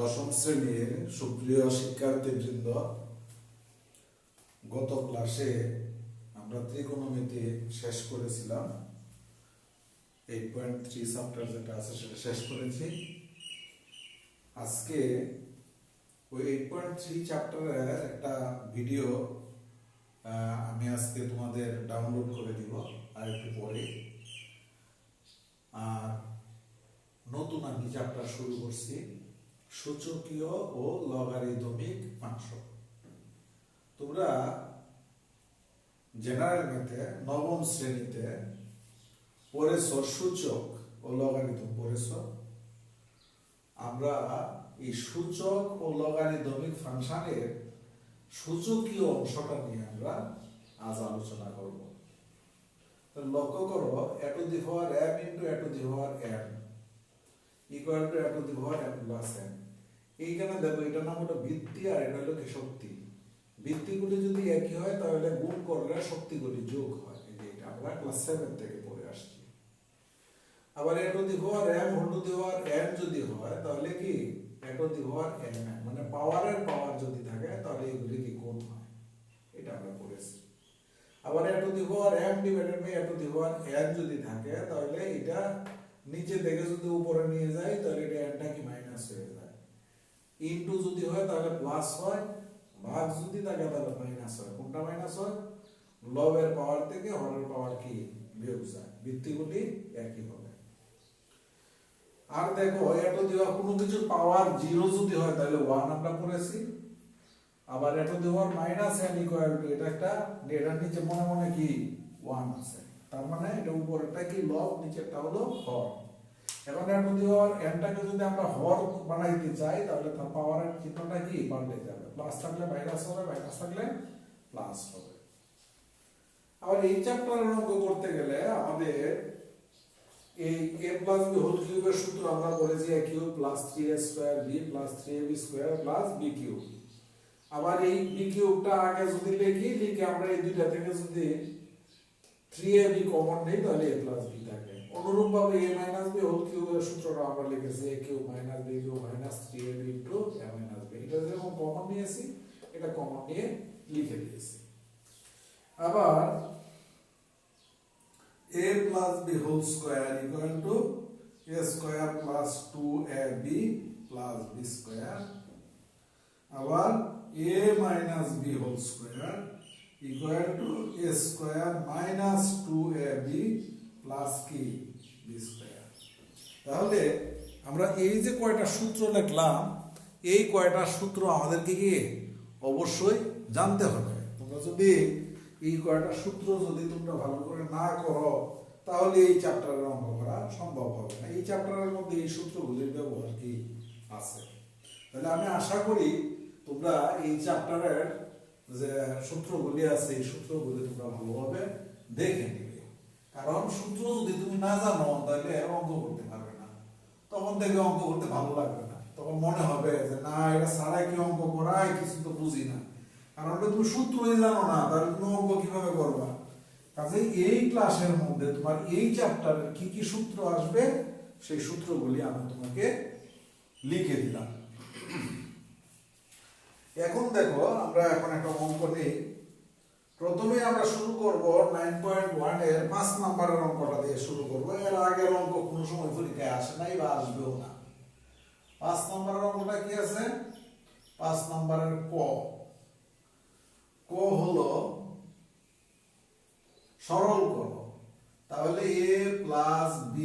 দশম শ্রেণীর সুপ্রিয় শিক্ষার্থীবৃন্দ, গত ক্লাসে আমরা ত্রিকোণমিতি শেষ করেছিলাম। 8.3 চ্যাপ্টার যেটা আছে সেটা শেষ করেছি। আজকে ওই 8.3 চ্যাপ্টারের একটা ভিডিও আমি আজকে তোমাদের ডাউনলোড করে দিব আর একটু পরে। আর নতুন আমি চ্যাপ্টার শুরু করছি, সূচকীয় ও লগারিদমিক ফাংশন। তোমরা জেনারেল ম্যাথে নবম শ্রেণীতে পড়েছ সূচক ও লগারিদম পড়েছ। আমরা এই সূচক ও লগারিদমিক ফাংশনের সূচকীয় অংশটা নিয়ে আমরা আজ আলোচনা করব। লক্ষ্য করো, a to the power m into a to the power n equal to a to the power m plus n। এইখানে দেখো, এটা নাম হলো ভিত্তি আর এটা হলো কি শক্তি। ভিত্তিগুলি যদি একই হয় তাহলে গুণ করলে শক্তিগুলি যোগ হয়। এটা আমরা ক্লাস 7 থেকে পড়ে আসছি। আবার a to the power m whole to the power n যদি হয় তাহলে কি a to the power n, মানে পাওয়ারের পাওয়ার যদি থাকে তাহলে এগুলি কি গুণ হয়, এটা আমরা পড়েছি। আবার a to the power m divided by a to the power n যদি থাকে তাহলে এটা নিচে থেকে যদি উপরে নিয়ে যায় তাহলে এটা nটা কি মাইনাস হয়ে যায়। ইনটু যদি হয় তাহলে প্লাস হয়, ভাগ যদি থাকে তাহলে মাইনাস হয়। কোনটা মাইনাস হয়? লবের পাওয়ার থেকে হরের পাওয়ার কি বিয়োগ যায়। ভিত্তিগুলি একই হবে। আর দেখো, এটা দেওয়া কোনো কিছু পাওয়ার 0 যদি হয় তাহলে 1 আমরা পড়েছি। আবার এটা দেওয়ার মাইনাস n ইকুয়াল টু এটা একটা, এটার নিচে মনে মনে কি 1 আছে, তার মানে এটা উপরেরটা কি লব, নিচেরটা হলো হর। এখন এটা দেওয়ার nটাকে যদি আমরা হর বানাইতে চাই তাহলে তার পাওয়ারের চিহ্নটা কি পাল্টে যাবে। প্লাস থাকলে মাইনাস হবে, মাইনাস থাকলে প্লাস হবে। আবার এই চ্যাপ্টারের অঙ্ক করতে গেলে আমাদের এই a প্লাস b হোল কিউবের সূত্র আমরা বলেছি a cube plus 3a square b plus 3ab square plus b cube. আবার এই b কিউবটা আগে যদি লিখে আমরা এই দুইটা থেকে যদি 3ab কমন নেই তাহলে a প্লাস b থাকে। অনুরূপভাবে a মাইনাস b হোল কিউবের সূত্রটা আমরা লিখেছি a cube minus b cube minus 3ab into a minus b। এটা যেরকম কমন নিয়েছি এটা কমন নিয়ে লিখে দিয়েছি। আবার a plus b whole square equal to a square plus 2ab plus b square। আবার a minus b whole square equal to a square minus 2ab plus কি b square। তাহলে আমরা এই যে কয়টা সূত্র লিখলাম, এই কয়টা সূত্র আমাদেরকে কি অবশ্যই জানতে হবে। তোমরা যদি এই কয়টা সূত্র যদি তোমরা ভালো করে না করো তাহলে এই চ্যাপ্টারের অঙ্ক করা সম্ভব হবে না। এই চ্যাপ্টারের মধ্যে এই সূত্রগুলির ব্যবহার কি আছে। তাহলে আমি আশা করি তোমরা এই চ্যাপ্টারের যে সূত্রগুলি আছে এই সূত্রগুলি তোমরা ভালোভাবে দেখে নিবে। কারণ সূত্র যদি তুমি না জানো তাহলে অঙ্ক করতে পারবে না। তখন থেকে অঙ্ক করতে ভালো লাগবে না, তখন মনে হবে যে না, এটা ছাড়া কি অঙ্ক করায়, কিছু তো বুঝি না। কারণ তুমি সূত্রই জানো না, তাহলে তুমি অঙ্ক কিভাবে করবা। কাজেই এই ক্লাসের মধ্যে তোমার এই চ্যাপ্টারের কি কি সূত্র আসবে সেই সূত্রগুলি আমি তোমাকে লিখে দিলাম। এখন দেখো, আমরা এখন একটা অঙ্ক নেই। প্রথমে আমরা শুরু করব 9.1 এর 5 নম্বরের অঙ্কটা দিয়ে শুরু করব। এর আগের অঙ্ক কোনো সময় পরীক্ষায় আসে নাই বা আসবেও না। 5 নম্বরের অঙ্কটা কি আছে? 5 নম্বরের ক হলো সরল করো। তাহলে a plus b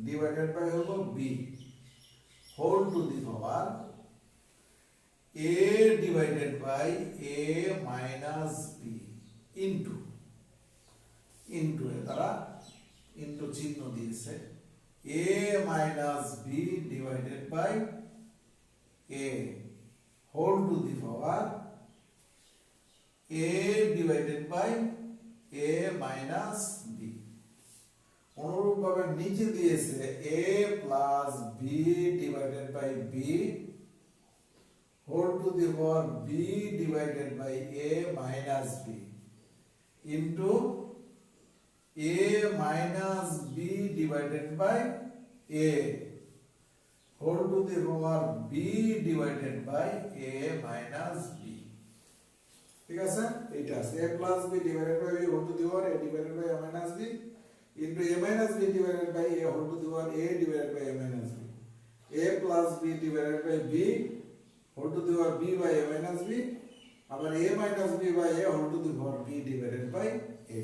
divided by হলো b whole to the power a divided by a minus b into a তারা ইনটু চিহ্ন দিয়েছে a minus b divided by a whole to the power a divided by a minus b। অনুরূপভাবে নিচে দিয়েছে a plus b divided by b whole to the power b divided by a minus b into a minus b divided by a whole to the power b divided by a minus b. ঠিক আছে, এইটা আছে a plus b divided by b whole to the power a divided by a minus b into a minus b divided by a whole to the power a divided by a minus b। a plus b divided by b whole to the power b by a minus b, আবার a minus b by a whole to the power b divided by a।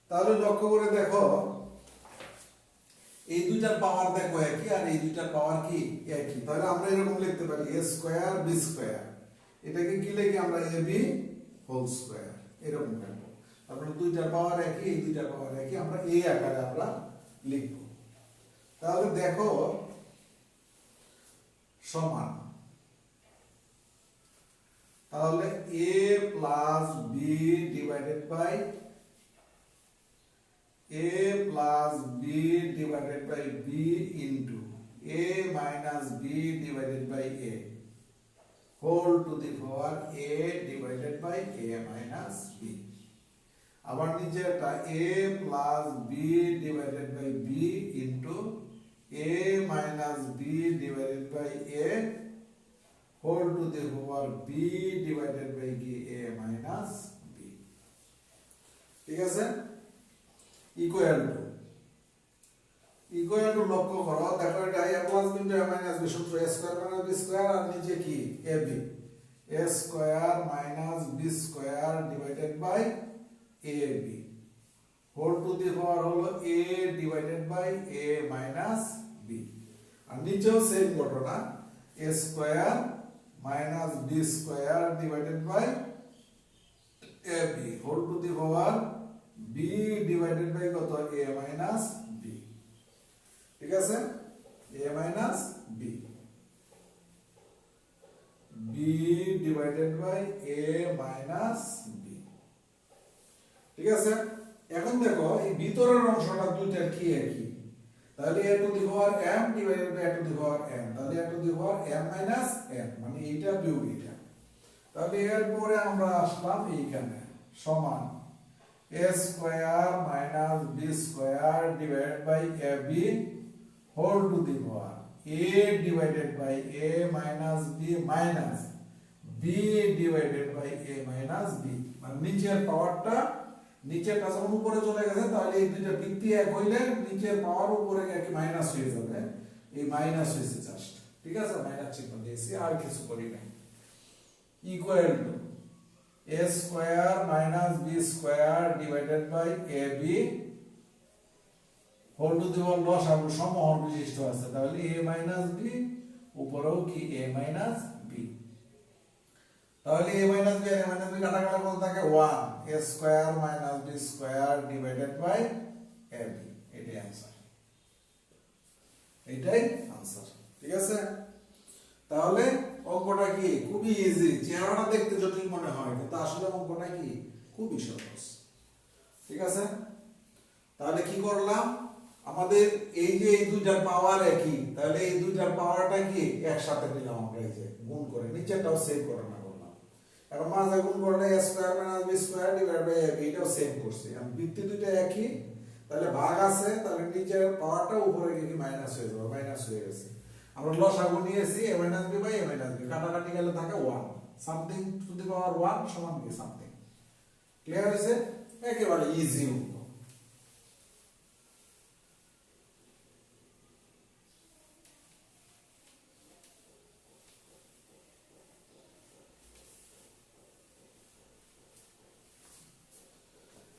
তাহলে লক্ষ্য করে দেখো এই দুইটার পাওয়ার দেখো একই আর এই দুইটার পাওয়ার কি একই। তাহলে আমরা এরকম লিখতে পারি a স্কয়ার b স্কয়ার, এটাকে কি লিখি আমরা ab হোল স্কয়ার, এরকম লিখব। তারপরে দুইটার পাওয়ার একই, এই দুইটার পাওয়ার একই, আমরা এই আকারে আমরা লিখব। তাহলে দেখো সমান, তাহলে a plus b divided by a plus b divided by b into a minus b divided by a whole to the power a divided by a minus b। আবার নিচে এটা a plus b divided by b into a minus b divided by a whole to the power b divided by a minus b। ঠিক আছে, equal to লক্ষ্য করো, দেখো এটা a plus b into a minus b সূত্র a square minus b square, আর নিচে কি ab a square minus b square divided by ab whole to the power হলো a divided by a minus b। আর নিচেও same ঘটনা a square minus b square divided by ab whole to the power b divided by কত a minus b। ঠিক আছে, a minus b b divided by a minus b। ঠিক আছে, এখন দেখো এই ভিতরের অংশটা দুইটার কি একই, তাহলে a to the power m divided by a to the power m, তাহলে a to the power m minus m মানে এইটা বিয়োগ এইটা। তাহলে এরপরে আমরা আসলাম এইখানে সমান a square minus b square divided by ab whole to the power a divided by a minus b minus b divided by a minus b। মানে নিচের পাওয়ারটা নিচেরটা যখন উপরে চলে গেছে তাহলে এই দুইটা ভিত্তি এক হইলে নিচের পাওয়ার উপরে কি মাইনাস হয়ে যাবে, এই মাইনাস হয়েছে জাস্ট। ঠিক আছে, মাইনাস চিহ্ন দিয়েছি, আর কিছু করি নাই। Equal to a square minus b square divided by ab whole to the power লসাগু সমহর বিশিষ্ট আছে, তাহলে a minus b উপরেও কি a minus b। তাহলে a minus b R a minus b কাটাকাটি কত থাকে 1 a square minus b square divided by ab, এটাই आंसर, এটাই आंसर। ঠিক আছে, তাহলে অঙ্কটা কি খুবই ইজি, চেহারাটা দেখতে জটিল মনে হয় কিন্তু আসলে অঙ্কটা কি খুবই সহজ। ঠিক আছে, তাহলে কি করলাম, আমাদের এই যে এই দুইটার পাওয়ার একই, তাহলে এই দুইটার পাওয়ারটা কি একসাথে নিলাম আমরা, এই যে গুণ করে নিচেরটাও সেম ঘটনা করলাম। এখন মাঝে গুণ করলে a square minus b square divided by ab, এটাও সেম করছি। এখন ভিত্তি দুইটা একই, তাহলে ভাগ আছে, তাহলে নিচের পাওয়ারটা উপরে কি মাইনাস হয়ে যাবে, মাইনাস হয়ে গেছে। আমরা লসাগু নিয়েছি a minus b by a minus b, কাটাকাটি গেলে থাকে 1 সামথিং টু দি পাওয়ার 1 সমান কি সামথিং। ক্লিয়ার হয়েছে, একেবারে ইজি অঙ্ক।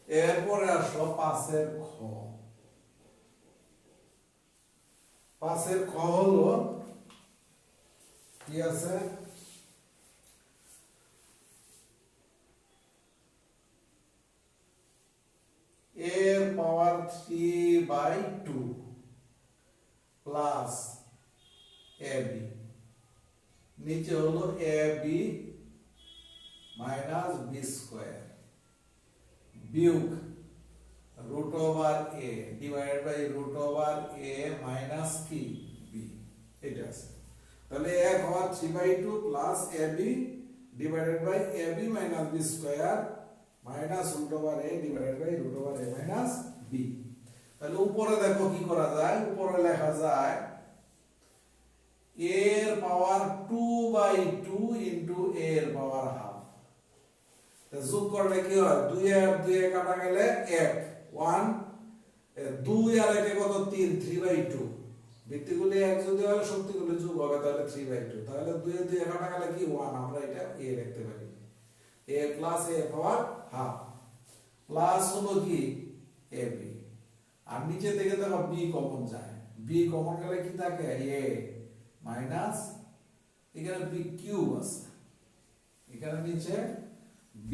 এরপরে আসলো পাঁচের খ। পাঁচের খ হলো কি আছে, এর পাওয়ার 3/2 প্লাস ab, নিচে হলো ab মাইনাস b স্কয়ার বিয়োগ root over a divided by root over a minus কি b, এটা আছে। তাহলে এক হওয়ার 3/2 plus ab divided by ab minus b square minus root over a divided by root over a minus b। তাহলে উপরে দেখো কি করা যায়, উপরে লেখা যায় a এর পাওয়ার 2/2 ইনটু a এর পাওয়ার হাফ। তা যোগ করলে কি হয় 2 আর 2 এ কাটা গেলে 1 1 2 আর 1 কত 3 3/2 ভিত্তিগুলি 1 যদি হয় শক্তিগুলি যোগ হবে তাহলে 3/2 তাহলে 2 এ 2 এ কাটা গেলে কি 1 আমরা এটা a লিখতে পারি a plus a power half plus হলো কি ab আর নিচে থেকে দেখো b কমন যায় b কমন গেলে কি থাকে a মাইনাস এখানে b কিউব আছে এখানে নিচে b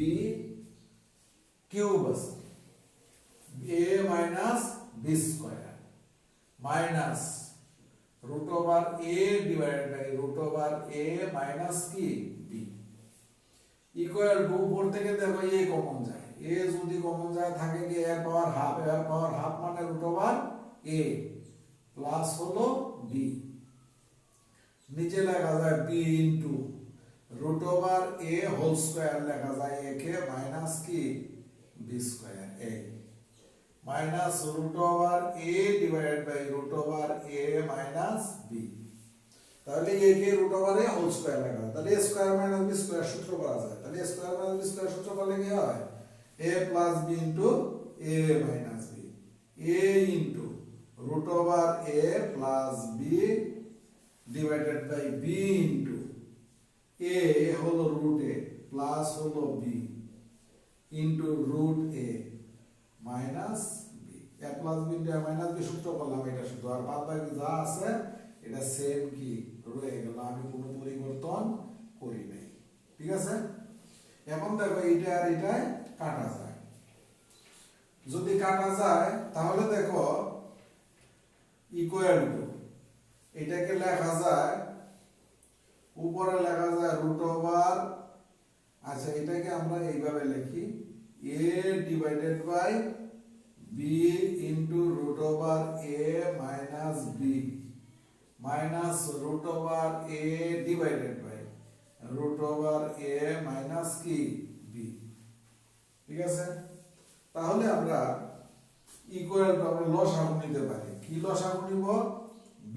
কিউব আছে a minus b square minus root over a divided by root over a minus কি b equal to উপর থেকে দেখো a কমন যায় a যদি কমন যায় থাকে কি a পাওয়ার হাফ মানে root over a প্লাস হলো b নিচে লেখা যায় b into root over a whole square লেখা যায় a কে মাইনাস কি b square a minus root over a divided by root over a minus b তাহলে a K root over a whole square লেখা হয় তাহলে a square minus b square সূত্র করা যায় তাহলে a square minus b square সূত্র করলে কি হয় a plus b into a minus b a into root over a plus b divided by b into a হলো root a plus হলো b into root a minus b a plus b into a minus b সূত্র করলাম এটা শুধু আর বাদ বাকি যা আছে এটা সেম কি রয়ে গেল আমি কোনো পরিবর্তন করি নাই ঠিক আছে এখন দেখো এটা আর এটা কাটা যায় যদি কাটা যায় তাহলে দেখো ইকুয়াল টু এটাকে লেখা যায় উপরে লেখা যায় রুট ওভার আচ্ছা এটাকে আমরা এইভাবে লিখি a divided by b into root over a minus b minus root over a divided by root over a minus কি b ঠিক আছে তাহলে আমরা ইকুয়াল টু আমরা লসাগু নিতে পারি কি লসাগু নিব b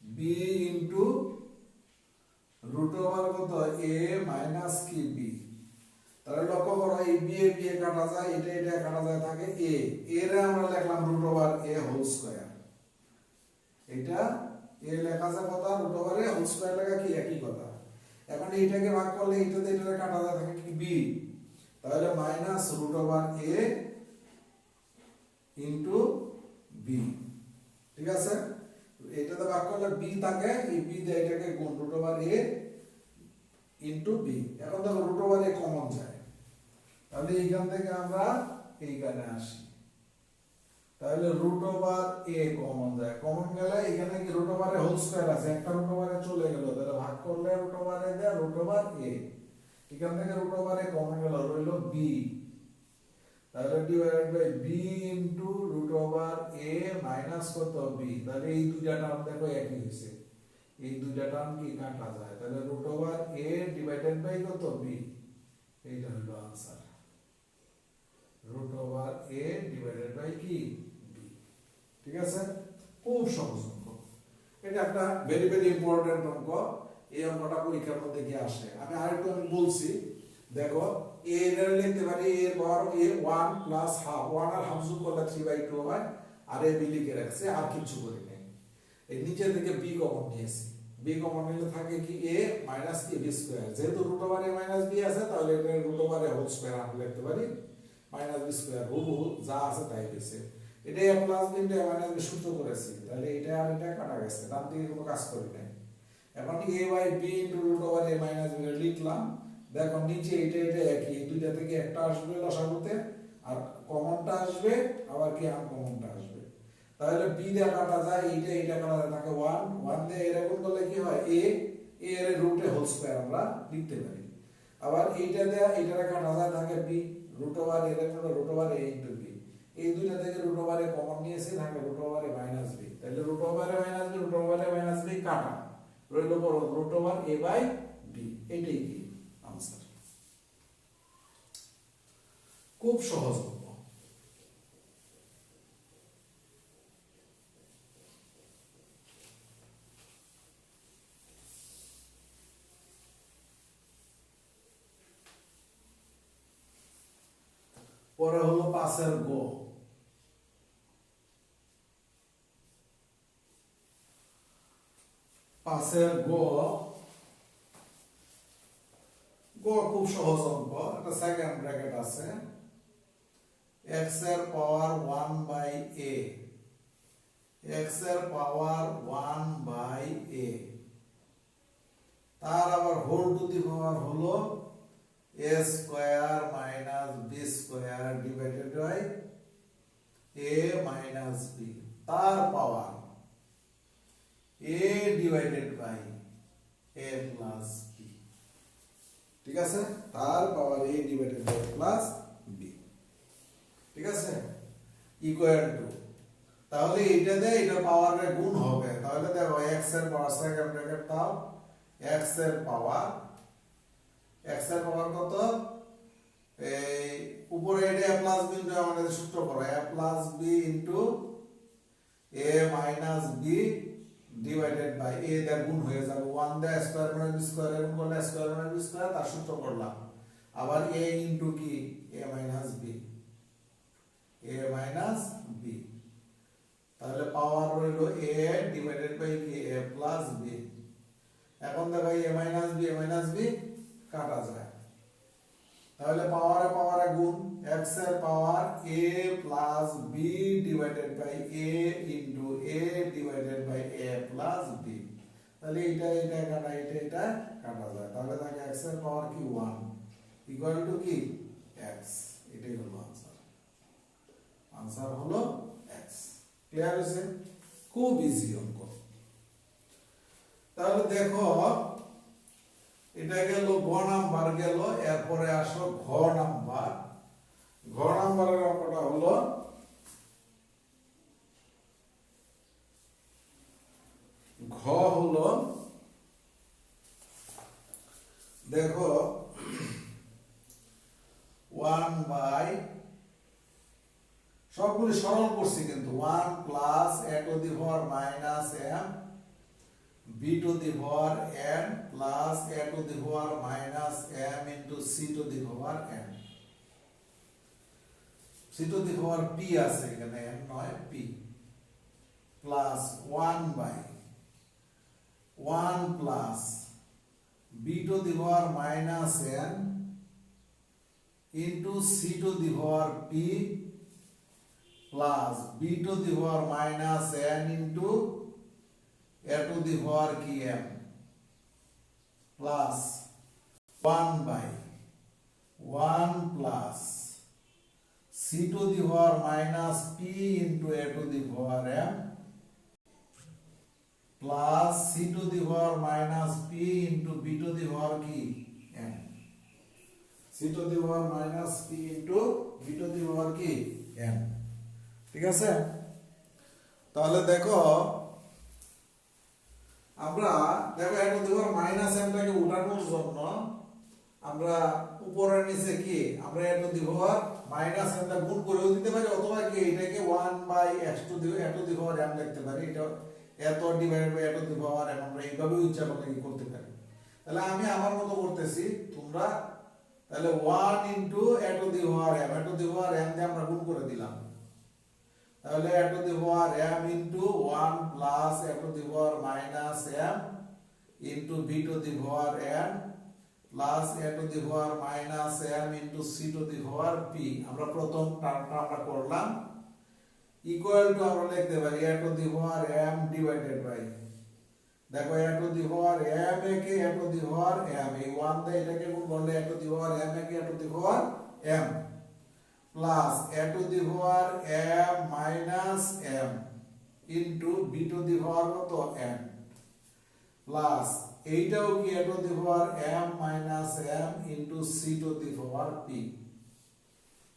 b into root over কত a minus কি b তাহলে লক্ষ্য করো এই b এ b এ কাটা যায় এটা এটা কাটা যায় থাকে a এর আমরা লিখলাম root over a whole square এটা a লেখা যায় কত root over a whole square লেখা কি একই কথা এখন এইটাকে ভাগ করলে এইটাতে এটা কাটা যায় থাকে কি b তাহলে minus root over a into b ঠিক আছে এটাতে ভাগ করলে b থাকে এই b দিয়ে এটাকে গুণ root over a into b এখন দেখো root over a কমন যায় তাহলে এইখান থেকে আমরা এইখানে আসি তাহলে root over a কমন যায় কমন গেলে এখানে কি root over a whole square আছে একটা root over a চলে গেল তাহলে ভাগ করলে root over a দেয়া root over a এখান থেকে root over a কমন গেল রইল b তাহলে divided by b into root over a minus কত b তাহলে এই দুইটা টার্ম দেখো একই হইছে এই দুইটা টার্ম কি কাটা যায় তাহলে root over a divided by কত b এইটা হলো answer root over a divided by কি b ঠিক আছে খুব সহজ অঙ্ক এটা একটা ভেরি ভেরি ইম্পর্টেন্ট অঙ্ক এই অঙ্কটা পরীক্ষার মধ্যে কি আসে আমি আরেকটু বলছি দেখো a এর লিখতে পারি a এর পাওয়ার a 1 প্লাস হাফ 1 আর হাফ যোগ করলে 3/2 হয় আর a b লিখে রাখছে আর কিছু করি নাই এই নিচে থেকে b কমন নিয়েছি b কমন নিলে থাকে কি a মাইনাস কি b স্কয়ার যেহেতু root over a minus b আছে তাহলে এটা root over a whole square আমরা লিখতে পারি মাইনাস b স্কয়ার হুবহু যা আছে তাই হইছে এটা a plus b into a minus b সূত্র করেছি তাহলে এটা আর এটা কাটা গেছে ডান দিকে কোনো কাজ করি নাই এখন a by b into root over a minus b লিখলাম দেখো নিচে এটা এটা একই এই দুইটা থেকে একটা আসবে লসাগুতে আর কমনটা আসবে আবার কি আনকমনটা আসবে তাহলে b দিয়ে কাটা যায় এইটা এটা কাটা যায় থাকে 1 1 দিয়ে এরকম করলে কি হয় a এর রুট এ হোল স্কয়ার আমরা লিখতে পারি আবার এইটা দিয়ে এইটা কাটা যায় থাকে b root over a এর root over a into b এই দুইটা থেকে root over a কমন নিয়েছে থাকে root over a minus b তাহলে root over a minus b root over a minus b কাটা রইল বড় root over a by b এটাই কি आंसर খুব সহজ অঙ্ক পরে হলো 5 এর গো, খুব সহজ অঙ্ক, একটা সেকেন্ড ব্র্যাকেট আছে, x এর পাওয়ার 1 বাই a, x এর পাওয়ার 1 বাই a, তার আবার হোল টু দি পাওয়ার হলো a square minus b square divided by a minus b, তার power a divided by a plus b। ঠিক আছে, তার power a divided by plus b। ঠিক আছে, ইকুয়াল টু, তাহলে এটা দিয়ে এটা পাওয়ারের গুণ হবে, তাহলে দেখো x এর পাওয়ার সেকেন্ড ব্র্যাকেট দাও, x এর পাওয়ার কত, এই উপরে এটা a প্লাস b ইনটু আমাদের সূত্র করো, a plus b into a minus b divided by a the গুণ হয়ে যাবে 1 দা স্কয়ার মানে b স্কয়ার, এর গুণ করলে স্কয়ার মানে b স্কয়ার, তার সূত্র করলাম, আবার a ইনটু কি a মাইনাস b, তাহলে পাওয়ার হলো a ডিভাইডেড বাই কি a প্লাস b। এখন দেখো a মাইনাস b কাটা যায়, তাহলে পাওয়ারে গুণ, x এর power a plus b divided by a into a divided by a plus b, তাহলে এটা কাটা এটা কাটা যায়, তাহলে থাকে x এর পাওয়ার কি 1 ইকুয়াল টু কি x, এটাই হলো আনসার হলো x। ক্লিয়ার হয়েছে, খুব ইজি অঙ্ক। তাহলে দেখো এটা গেল গ নাম্বার গেল, এরপরে আসো ঘ নাম্বার। ঘ নাম্বারের অঙ্কটা হলো দেখো 1 বাই, সবগুলি সরল করছি কিন্তু 1 plus a to the power minus m b to the power n plus a to the power minus m into c to the power n, c to the power p আছে এখানে, n নয় p, plus 1 by 1 plus b to the power minus n into c to the power p plus b to the power minus n into a to the power কি m, plus 1 by 1 plus c to the power minus p into a to the power m plus c to the power minus p into b to the power কি m, c to the power minus p into b to the power কি m। ঠিক আছে, তাহলে দেখো আমরা দেখো a to the power minus m টাকে উঠানোর জন্য আমরা উপরে নিচে কি আমরা a to the power minus m টা গুণ করেও দিতে পারি, অথবা কি এটাকে 1 by x to the a to the power m লিখতে পারি, এটা এত divided by a to the power m, আমরা এইভাবে ইচ্ছা করলে কি করতে পারি। তাহলে আমি আমার মতো করতেছি, তোমরা তাহলে 1 into a to the power m, a to the power m দিয়ে আমরা গুণ করে দিলাম, তাহলে a to the power m into 1 plus a to the power minus m into b to the power n plus a to the power minus m into c to the power p, আমরা প্রথম টার্মটা আমরা করলাম, equal to আমরা লিখতে পারি a to the power m divided by, দেখো a to the power m একে a to the power m, এই 1 দিয়ে এটাকে গুণ করলে a to the power m একে a to the power m plus a to the power m minus m into b to the power কত m plus এইটাও কি a to the power m minus m into c to the power p।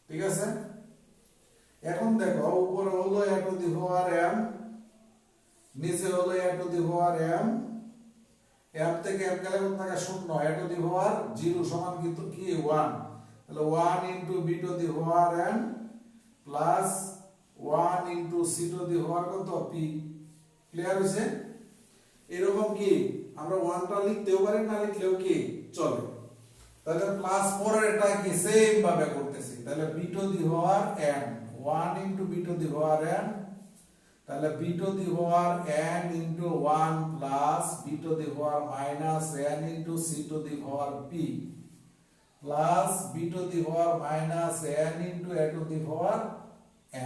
ঠিক আছে, এখন দেখো উপরে হলো a to the power m, নিচে হলো a to the power m, m থেকে m গেলে কত থাকে 0, a টু দি পাওয়ার 0 সমান কিন্তু কি 1, তাহলে 1 into b to the power n plus 1 into c to the power কত p। ক্লিয়ার হইছে, এরকম কি আমরা 1টা লিখতেও পারি, না লিখলেও কি চলে। তাহলে প্লাস পরের এটা কি সেম ভাবে করতেছি, তাহলে b to the power n 1 into b to the power n, তাহলে b to the power n into 1 plus b to the power minus n into c to the power p plus b to the power minus n into a to the power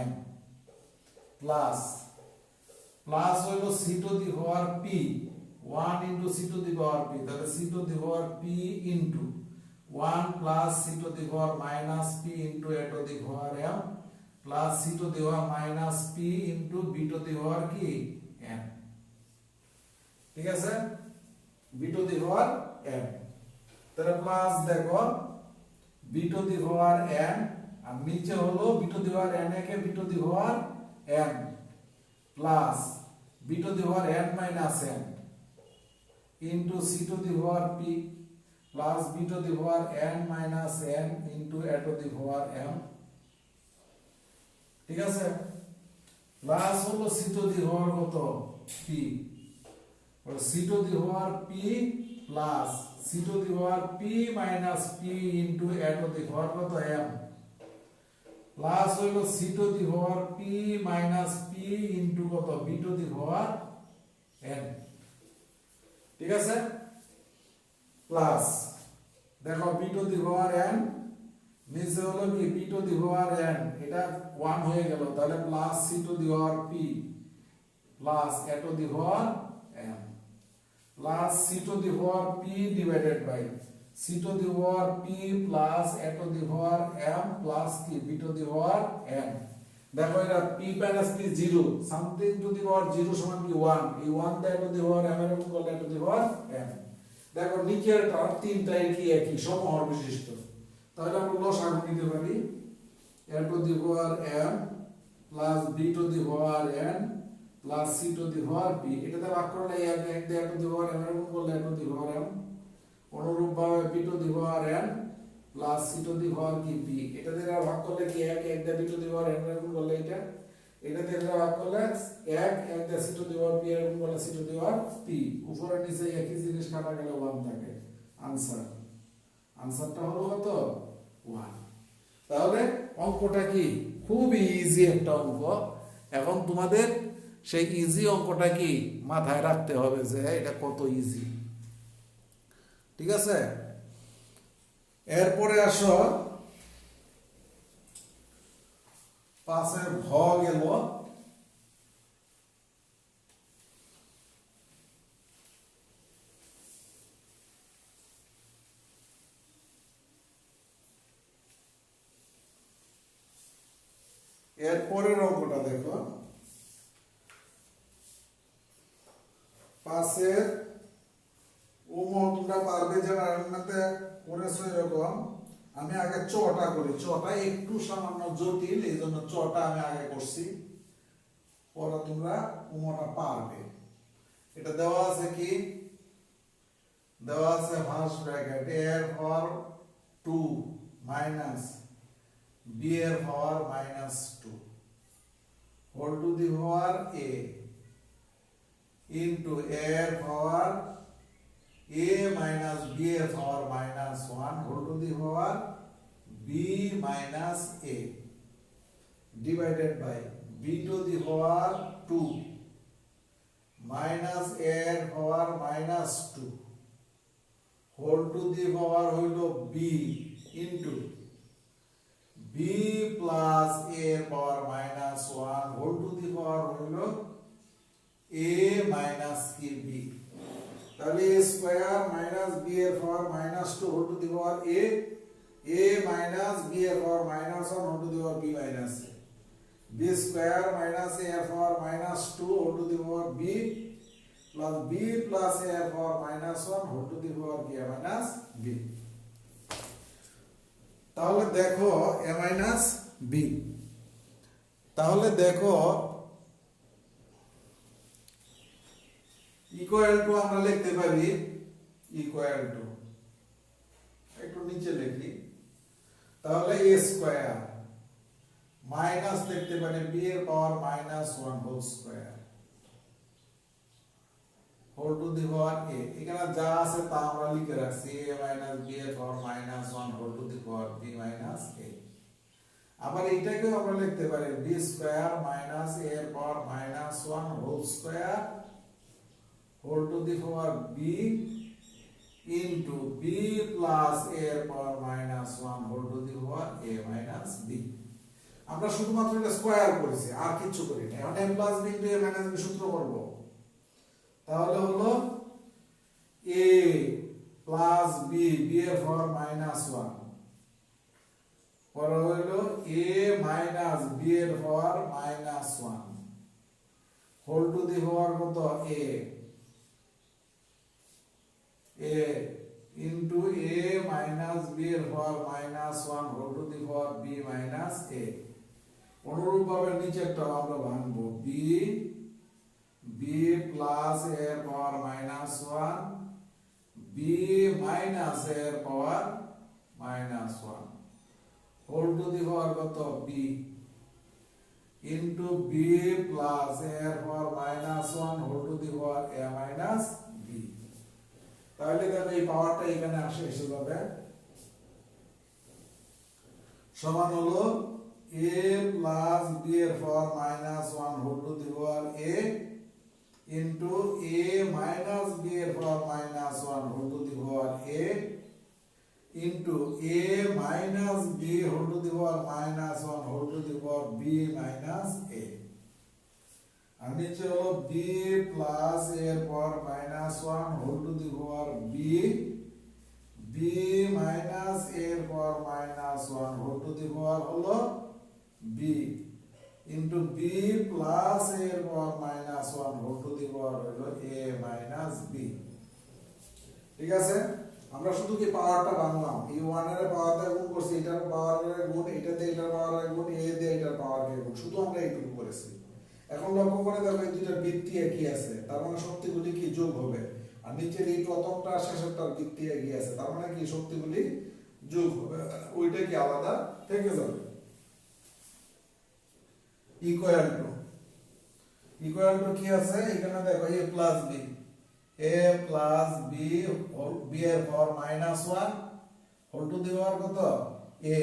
m plus plus হলো c to the power p 1 into c to the power p, তাহলে c to the power p into 1 plus c to the power minus p into a to the power m plus c to the power minus p into b to the power কি n। ঠিক আছে, b to the power n, তাহলে plus দেখো b to the power n আর নিচে হলো b to the power n কে b to the power n plus b to the power n minus n into c to the power p plus b to the power n minus n into a to the power m। ঠিক আছে, plus হলো c to the power কত p, আর c to the power p plus c to the power p minus p into a to the power কত m plus হলো c to the power p minus p into কত b to the power n। ঠিক আছে, plus দেখো b to the power n নিচে হলো কি b to the power n, এটা 1 হয়ে গেল, তাহলে plus c to the power p plus a to the power m plus c to the power p divided by c to the power p plus a to the power m plus কি b to the power n। দেখো এটা p minus p 0, something to the power 0 সমান কি 1, এই 1 টা two the power m এর উপর করলে টু দি পাওয়ার m। দেখো নিচের টার তিনটাই কি একই সমহর বিশিষ্ট, তাহলে আমরা লসাগু নিতে পারি a to the power m plus b to the power n plus c to the power p, এটাতে ভাগ করলে এক এক দিয়ে a to the power m এর উপর করলে a to the power m, অনুরূপভাবে b to the power n plus c to the power কি p, এটাতে ভাগ করলে কি এক এক দিয়ে b to the power n এর উপর করলে এটাতে ভাগ করলে এক এক দিয়ে c to the power p এর উপর করলে c to the power p, উপরে নিচে একই জিনিস কাটা গেলে 1 থাকে, আনসারটা হলো কত 1। তাহলে অঙ্কটা কি খুবই ইজি একটা অঙ্ক, এখন তোমাদের সেই ইজি অঙ্কটা কি মাথায় রাখতে হবে যে এটা কত ইজি। ঠিক আছে, এরপরে আসো 5 এর ভ গেল, এরপরের অঙ্কটা দেখো 5 এর তোমরা পারবে যে রান্নাতে করেছো এরকম, আমি আগে চটা করি, চটা একটু সামান্য জটিল এই জন্য চটা আমি আগে করছি, পরে তোমরা উমটা পারবে। এটা দেওয়া আছে কি, দেওয়া আছে ফার্স্ট ব্র্যাকেট a এর পাওয়ার 2 মাইনাস b এর power minus 2 whole to the power a into a এর পাওয়ার a minus b এর power minus 1 whole to the power b minus a divided by b to the power 2 minus a এর power minus 2 whole to the power হইল b into b plus a এর power minus 1 whole to the power হইল a minus কি b, তাহলে a square minus b এর power minus 2 whole to the power a minus b এর power minus 1 whole to the power b minus a, b square minus a এর power minus 2 whole to the power b plus b plus a এর power minus 1 whole to the power কি minus b। তাহলে দেখো a minus b, তাহলে দেখো equal to আমরা লিখতে পারি ইকুয়াল টু, একটু নিচে লিখি, তাহলে a স্কয়ার মাইনাস লিখতে পারি b এর power minus 1 whole square whole to the power a, এখানে যা আছে তা আমরা লিখে রাখছি a মাইনাস b এর power minus 1 whole to the power b minus a। আবার এইটাকেও আমরা লিখতে পারি b স্কয়ার মাইনাস a এর power minus 1 whole square whole to the power b into b plus a এর power minus 1 whole to the power a minus b। আমরা শুধুমাত্র এটা square করেছি, আর কিছু করি না। এখন a plus b into a minus b সূত্র করব, তাহলে হলো a প্লাস b b এর পাওয়ার মাইনাস 1 পরে হলো a মাইনাস b এর power minus 1 whole to the power কত a into a minus b এর power minus 1 whole to the power b minus a। অনুরূপভাবে নিচেরটা আমরা ভাঙবো b প্লাস a এর power minus 1 b minus a এর power minus 1 whole to the power কত b into b plus a এর power minus 1 whole to the power a minus b। তাহলে দেখো এই পাওয়ারটা এখানে এসে যাবে, সমান হলো a প্লাস b এর power minus 1 whole to the power a into a minus b এর power minus 1 whole to the power a into a minus b whole to the power minus 1 whole to the power b minus a। আর নিচে হলো b plus a এর power minus 1 whole to the power b minus a এর power minus 1 whole to the power হলো b into b plus a এর power minus 1 whole to the power হলো a minus b। ঠিক আছে, আমরা শুধু কি পাওয়ারটা বানালাম, এই 1 এর পাওয়ারটা গুণ করছি, এটার পাওয়ারের গুণ, এটাতে এটার পাওয়ারের গুণ, a দিয়ে এটার পাওয়ারের গুণ, শুধু আমরা এইটুকু করেছি। এখন লক্ষ্য করে দেখো এই দুইটার ভিত্তি একই আছে, তার মানে শক্তিগুলি কি যোগ হবে। আর নিচের এই প্রথমটা শেষেরটার ভিত্তি একই আছে, তার মানে কি শক্তিগুলি যোগ হবে, ওইটা কি আলাদা থেকে যাবে। ইকুয়াল টু কি আছে এখানে দেখো a প্লাস b b এর power minus 1 whole to the power কত a,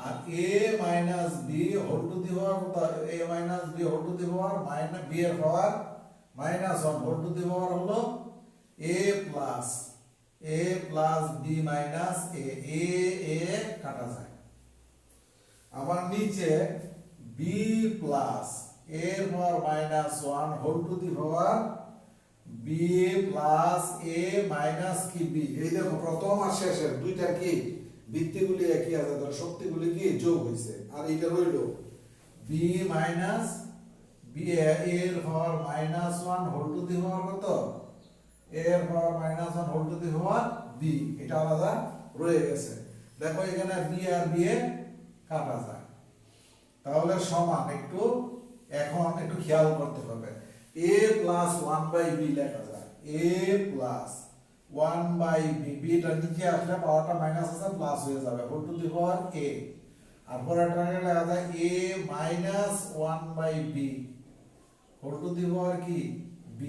আর a minus b whole to the power কত a minus b whole to the power minus b এর power minus 1 whole to the power হলো a plus b minus a কাটা যায়। আবার নিচে b plus a এর power minus 1 whole to the power b plus a minus কি b। এই দেখো প্রথম আর শেষের দুইটা কি ভিত্তিগুলি একই আছে, তার শক্তিগুলি কি যোগ হইছে। আর এইটা হইল b মাইনাস b এর power minus 1 whole to the power কত a এর power minus 1 whole to the power b, এটা আলাদা রয়ে গেছে। দেখো এখানে b আর b এ কাটা যায়, তাহলে সমান একটু এখন একটু খেয়াল করতে হবে, a প্লাস 1 বাই b লেখা যায়, a plus 1 by b, b টা নিচে আসলে পাওয়ারটা মাইনাস আছে প্লাস হয়ে যাবে whole to the power a। আর পরেরটা লেখা যায় a minus 1 by b whole to the power কি b।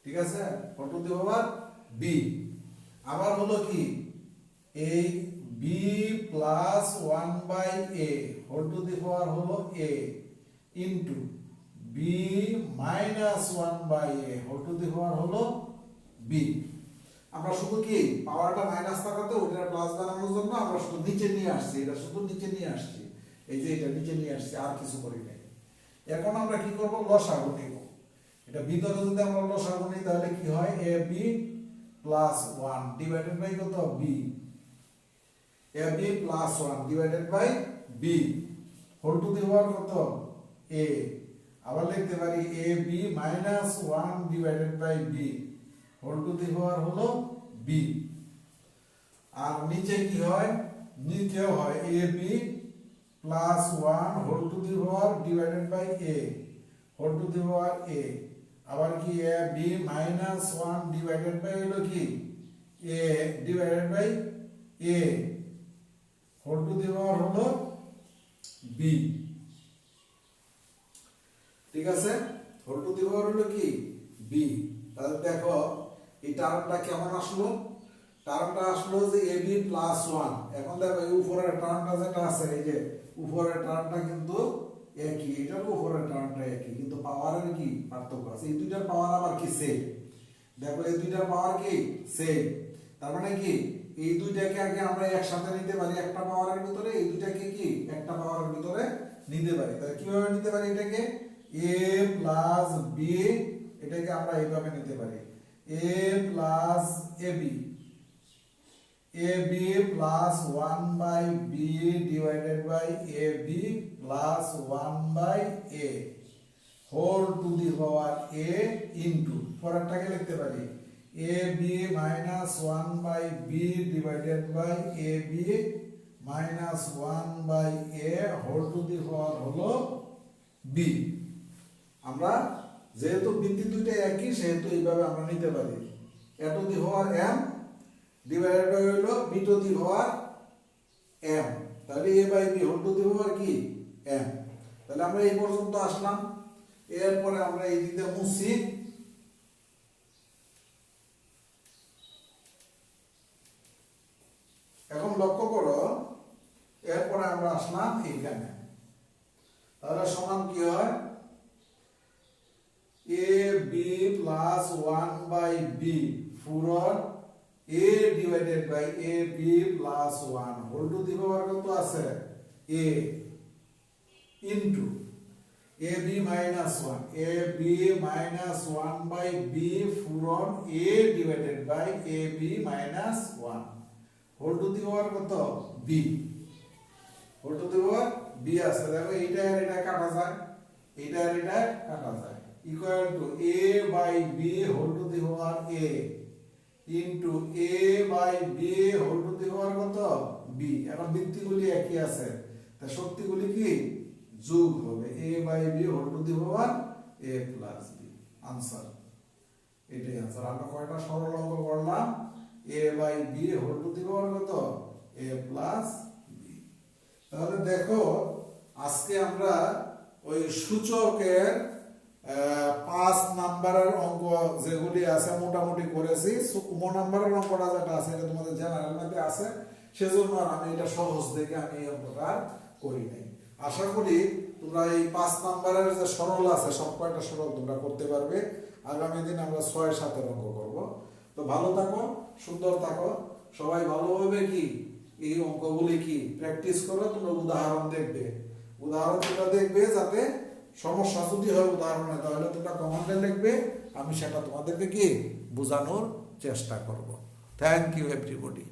ঠিক আছে, whole to the power b। আবার হলো কি এই b plus 1 by a whole to the power হলো a into b minus 1 by a whole to the power হলো b। আমরা শুধু কি পাওয়ারটা মাইনাস থাকাতে ওটা প্লাস বানানোর জন্য আমরা শুধু নিচে নিয়ে আসছি, এটা শুধু নিচে নিয়ে আসছি, এই যে এটা নিচে নিয়ে আসছি, আর কিছু করি নাই। এখন আমরা কি করব, লসাগু নিব। এটা ভিতরে যদি আমরা লসাগু নিই তাহলে কি হয় ab প্লাস 1 ডিভাইডেড বাই কত b, ab plus 1 divided by b whole to the power কত a। আবার লিখতে পারি ab minus 1 divided by b whole to the power হলো b। আর নিচে কি হয়, নিচেও হয় ab plus 1 whole to the power divided by a whole to the power a। আবার কি ab মাইনাস 1 ডিভাইডেড বাই হলো কি a divided by a whole to the power হলো b। ঠিক আছে, হোল টু দি পাওয়ার হলো কি b। B. তাহলে দেখো এই টার্মটা কেমন আসলো, টার্মটা আসলো যে এ বি প্লাস ওয়ান। এখন দেখো এই উপরের টার্মটা যেটা আছে, এই যে উপরের টার্মটা কিন্তু একই, এটার উপরের টার্মটা একই, কিন্তু পাওয়ারের কি পার্থক্য আছে। এই দুইটার পাওয়ার আবার কি সেম, দেখো এই দুইটার পাওয়ার কি সেম। তার মানে কি এই দুইটাকে আগে আমরা একসাথে নিতে পারি একটা পাওয়ারের ভিতরে, এই দুইটাকে কি একটা পাওয়ারের ভিতরে নিতে পারি। তাহলে কিভাবে নিতে পারি এটাকে, a প্লাস বি, এটাকে আমরা এইভাবে নিতে পারি a plus ab, ab plus 1 by b divided by ab plus 1 by a whole to the power a into পরেরটাকে লিখতে পারি ab minus 1 by b divided by ab minus 1 by a whole to the power হলো b। আমরা যেহেতু বৃত্তি দুইটা একই সেহেতু এইভাবে আমরা নিতে পারি a to the power m divided by হলো b to the power m। তাহলে a by b whole to the power কি m। তাহলে আমরা এই পর্যন্ত আসলাম, এরপরে আমরা এই দিকে মুছি। এখন লক্ষ্য করো এরপরে আমরা আসলাম এইখানে, তাহলে সমান কি হয় a b plus 1 by b পুরন a divided by a b plus 1 whole to the power কত আছে a into a b minus 1 a b minus 1 by b পুরন a divided by a b minus 1 whole to the power কত b, whole to the power b আছে। দেখো এইটা আর এটা কাটা যায়, এইটা আর এটা কাটা যায়, equal to a by b whole to the power a into a by b whole to the power কত b। এখন বৃত্তিগুলি একই আছে, তা শক্তিগুলি কি যোগ হবে, a by b whole to the power a plus b। Answer এটাই आंसर। আমরা কয়টা সরল অঙ্ক করলাম, a by b whole to the power কত a প্লাস b। তাহলে দেখো আজকে আমরা ওই সূচকের 5 নাম্বারের অঙ্ক যেগুলি আছে মোটামুটি করেছি। 9 নাম্বারের অঙ্কটা যেটা আছে এটা তোমাদের জেনারেল মধ্যে আছে, সেজন্য আমি এটা সহজ দেখে আমি এই অঙ্কটা করি নাই। আশা করি তোমরা এই 5 নাম্বারের যে সরল আছে সব কয়টা সরল তোমরা করতে পারবে। আগামী দিন আমরা 6-7 অঙ্ক করব। তো ভালো থাকো, সুন্দর থাকো, সবাই ভালোভাবে কি এই অঙ্কগুলি কি প্র্যাকটিস করো। তোমরা উদাহরণ দেখবে, উদাহরণ তোমরা দেখবে যাতে সমস্যা যদি হয় উদাহরণে, তাহলে তোমরা কমেন্টে লিখবে, আমি সেটা তোমাদেরকে কি বোঝানোর চেষ্টা করব। Thank you everybody.